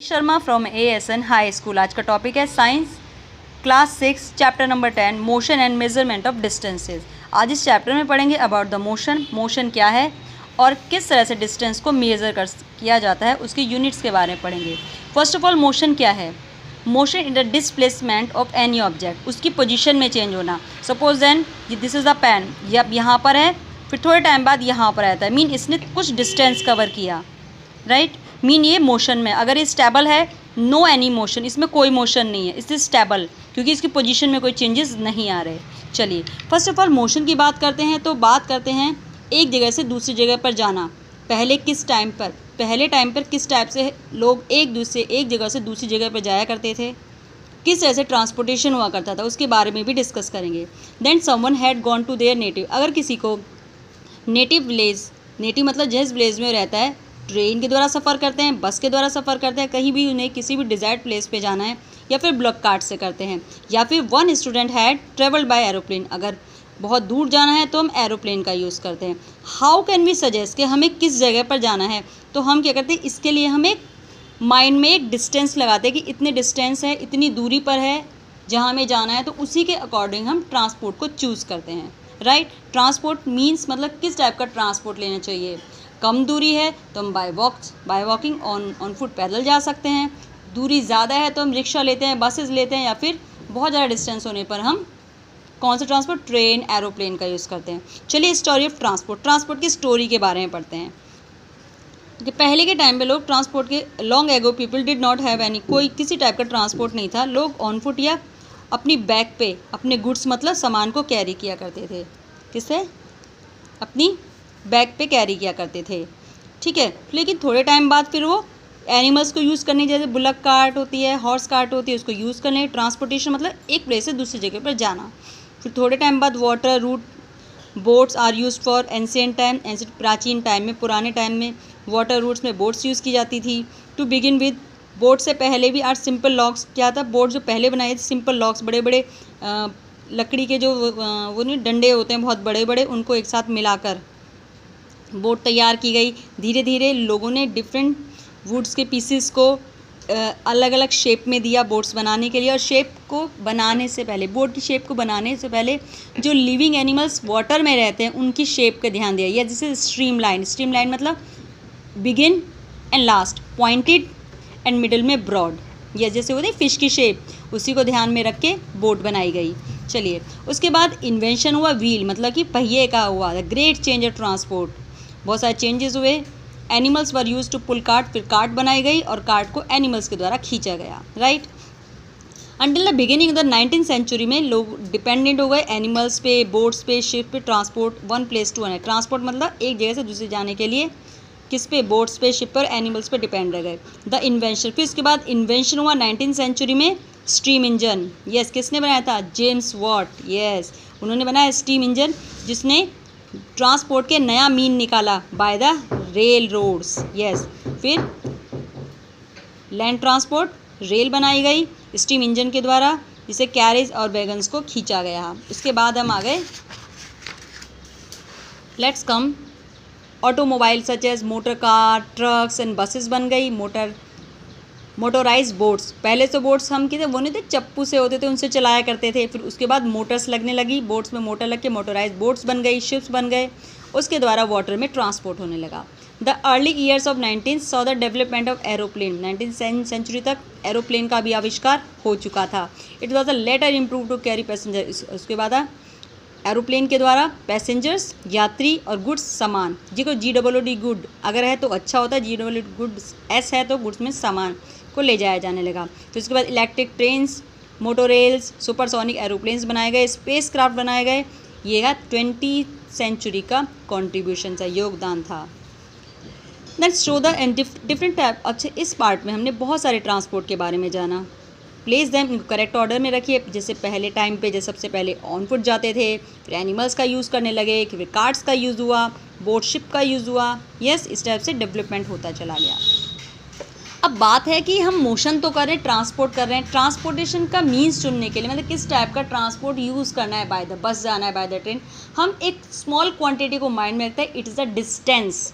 Sharma from ASN high school. आज का topic है science class 6 chapter number 10 motion and measurement of distances. आज इस चैप्टर में पढ़ेंगे अबाउट द मोशन, मोशन क्या है और किस तरह से डिस्टेंस को मेज़र किया जाता है, उसकी यूनिट्स के बारे में पढ़ेंगे। फर्स्ट ऑफ ऑल मोशन क्या है? Motion in the displacement of any object, उसकी पोजीशन में चेंज होना। Suppose then this is the pen, ये अब यहाँ पर है, फिर थोड़े टाइम बाद यहाँ पर आता है, मीन इसने कुछ डिस्टेंस कवर किया, राइट मीन ये मोशन में। अगर ये स्टेबल है, नो एनी मोशन, इसमें कोई मोशन नहीं है, इससे स्टेबल, क्योंकि इसकी पोजीशन में कोई चेंजेस नहीं आ रहे। चलिए फर्स्ट ऑफ ऑल मोशन की बात करते हैं, तो बात करते हैं एक जगह से दूसरी जगह पर जाना। पहले टाइम पर किस टाइप से लोग एक जगह से दूसरी जगह पर जाया करते थे, किस तरह से ट्रांसपोर्टेशन हुआ करता था, उसके बारे में भी डिस्कस करेंगे। Then someone had gone to there native, अगर किसी को नेटिव विलेज, नेटिव मतलब जिस विलेज में रहता है, ट्रेन के द्वारा सफ़र करते हैं, बस के द्वारा सफ़र करते हैं, कहीं भी उन्हें किसी भी डिज़ायर्ड प्लेस पे जाना है, या फिर ब्लॉक कार्ट से करते हैं, या फिर one student had travelled by aeroplane, अगर बहुत दूर जाना है तो हम एरोप्लेन का यूज़ करते हैं। हाउ कैन वी सजेस्ट कि हमें किस जगह पर जाना है, तो हम क्या करते हैं, इसके लिए हम एक माइंड में एक डिस्टेंस लगाते हैं कि इतने डिस्टेंस है, इतनी दूरी पर है जहाँ हमें जाना है, तो उसी के अकॉर्डिंग हम ट्रांसपोर्ट को चूज़ करते हैं, राइट। ट्रांसपोर्ट मीन्स मतलब किस टाइप का ट्रांसपोर्ट लेना चाहिए। कम दूरी है तो हम बाय वॉकिंग ऑन फुट पैदल जा सकते हैं। दूरी ज़्यादा है तो हम रिक्शा लेते हैं, बसेस लेते हैं, या फिर बहुत ज़्यादा डिस्टेंस होने पर हम कौन सा ट्रांसपोर्ट, ट्रेन, एरोप्लेन का यूज़ करते हैं। चलिए स्टोरी ऑफ ट्रांसपोर्ट की स्टोरी के बारे में पढ़ते हैं कि पहले के टाइम पे लोग ट्रांसपोर्ट के long ago people did not have any, कोई किसी टाइप का ट्रांसपोर्ट नहीं था। लोग ऑन फुट या अपनी बैक पे अपने गुड्स मतलब सामान को कैरी किया करते थे, किससे, अपनी बैक पे कैरी किया करते थे, ठीक है। लेकिन थोड़े टाइम बाद फिर वो एनिमल्स को यूज़ करने, जैसे बुलक कार्ट होती है, हॉर्स कार्ट होती है, उसको यूज़ करने। ट्रांसपोर्टेशन मतलब एक प्लेस से दूसरी जगह पर जाना। फिर थोड़े टाइम बाद water route boats are used for ancient time, प्राचीन टाइम में, पुराने टाइम में वाटर रूट्स में बोट्स यूज़ की जाती थी। टू बिगिन विद, बोट से पहले भी आर सिंपल लॉक्स, क्या था, बोट जो पहले बनाए थे सिंपल लॉक्स, बड़े बड़े लकड़ी के जो वो नहीं डंडे होते हैं बहुत बड़े बड़े, उनको एक साथ मिलाकर बोट तैयार की गई। धीरे धीरे लोगों ने डिफरेंट वुड्स के पीसेस को अलग अलग शेप में दिया बोट्स बनाने के लिए। और शेप को बनाने से पहले, बोट की शेप को बनाने से पहले जो लिविंग एनिमल्स वाटर में रहते हैं उनकी शेप का ध्यान दिया। या जैसे स्ट्रीम लाइन मतलब begin and last, pointed and middle में ब्रॉड, या जैसे होती है फिश की शेप, उसी को ध्यान में रख के बोट बनाई गई। चलिए उसके बाद इन्वेंशन हुआ व्हील, मतलब कि पहिए का हुआ। The great change of transport, बहुत सारे चेंजेस हुए। Animals were used to pull cart, फिर कार्ट बनाई गई और कार्ट को एनिमल्स के द्वारा खींचा गया, right. Until the beginning of the 19th century में लोग डिपेंडेंट हो गए एनिमल्स पे, बोट्स पे, शिप पे, transport one place to another. Transport मतलब एक जगह से दूसरी जाने के लिए किस पे, बोट्स पे, शिप पर, एनिमल्स पे डिपेंड रह गए। द इन्वेंशन, फिर उसके बाद इन्वेंशन हुआ 19th सेंचुरी में स्टीम इंजन। यस, किसने बनाया था, जेम्स वॉट, यस उन्होंने बनाया स्टीम इंजन, जिसने ट्रांसपोर्ट के नया मीन निकाला by the rail roads. Yes, फिर लैंड ट्रांसपोर्ट, रेल बनाई गई स्टीम इंजन के द्वारा, जिसे कैरेज और वैगन्स को खींचा गया। उसके बाद हम आ गए, let's come automobile such as motor car, trucks and buses बन गई। मोटोराइज बोट्स, पहले तो बोट्स हम किसे वो नहीं थे, चप्पू से होते थे, उनसे चलाया करते थे। फिर उसके बाद मोटर्स लगने लगी, बोट्स में मोटर लग के मोटोराइज बोट्स बन गई, शिप्स बन गए, उसके द्वारा वाटर में ट्रांसपोर्ट होने लगा। The early years of 19th saw the development of aeroplane, 19th century तक एरोप्लेन का भी आविष्कार हो चुका था। It was a later improve to carry passenger, उसके बाद एरोप्लेन के द्वारा पैसेंजर्स, यात्री और गुड्स, सामान, जिसको GOOD गुड अगर है तो अच्छा होता है, GOOD गुड्स एस है तो गुड्स में सामान को ले जाया जाने लगा। फिर उसके बाद इलेक्ट्रिक ट्रेन्स, मोटोरेल्स, सुपरसोनिक एरोप्लेन्स बनाए गए, स्पेस क्राफ्ट बनाए गए। ये है 20th सेंचुरी का कॉन्ट्रीब्यूशन था, योगदान था। Next show the different type. अच्छा, इस पार्ट में हमने बहुत सारे ट्रांसपोर्ट के बारे में जाना। प्लेस देम, इनको करेक्ट ऑर्डर में रखिए। जैसे पहले टाइम पे जैसे सबसे पहले ऑन फुट जाते थे, फिर एनिमल्स का यूज़ करने लगे, फिर कार्ट्स का यूज़ हुआ, बोट शिप का यूज़ हुआ। यस, इस टाइप से डेवलपमेंट होता चला गया। अब बात है कि हम मोशन तो कर रहे हैं, ट्रांसपोर्ट कर रहे हैं, ट्रांसपोर्टेशन का मीन्स चुनने के लिए, मतलब किस टाइप का ट्रांसपोर्ट यूज़ करना है, बाय द बस जाना है, बाय द ट्रेन, हम एक स्मॉल क्वांटिटी को माइंड में रखते हैं, इट इज़ द डिस्टेंस।